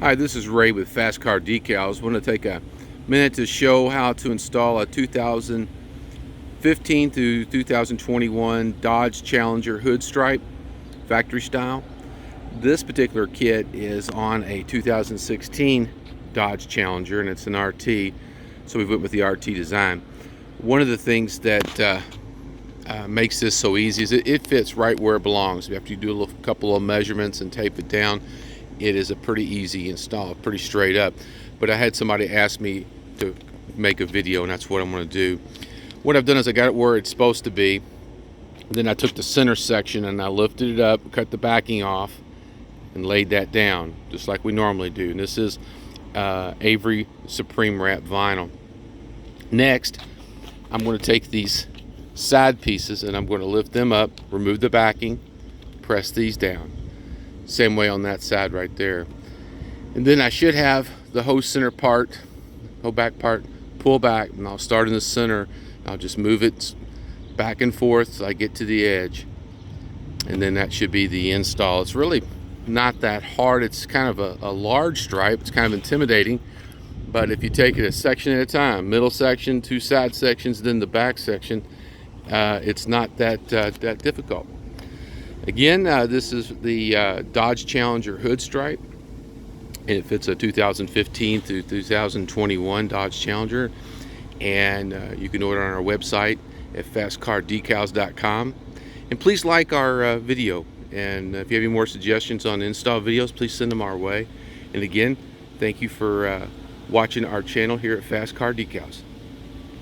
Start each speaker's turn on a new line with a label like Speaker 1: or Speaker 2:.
Speaker 1: Hi, this is Ray with Fast Car Decals. I want to take a minute to show how to install a 2015 through 2021 Dodge Challenger hood stripe, factory style. This particular kit is on a 2016 Dodge Challenger and it's an RT, so we went with the RT design. One of the things that makes this so easy is it fits right where it belongs. After you do a couple of measurements and tape it down, it is a pretty easy install, pretty straight up. But I had somebody ask me to make a video, and that's what I'm going to do. What I've done is I got it where it's supposed to be. Then I took the center section and I lifted it up, cut the backing off, and laid that down just like we normally do. And this is Avery Supreme Wrap vinyl. Next, I'm going to take these side pieces and I'm going to lift them up, remove the backing, press these down. Same way on that side right there. And then I should have the hose center part, whole back part, pull back, and I'll start in the center. I'll just move it back and forth so I get to the edge. And then that should be the install. It's really not that hard. It's kind of a large stripe. It's kind of intimidating. But if you take it a section at a time, middle section, two side sections, then the back section, it's not that difficult. Again, this is the Dodge Challenger hood stripe, and it fits a 2015 through 2021 Dodge Challenger, and you can order on our website at fastcardecals.com. And please like our video, and if you have any more suggestions on install videos, please send them our way. And again, thank you for watching our channel here at Fast Car Decals.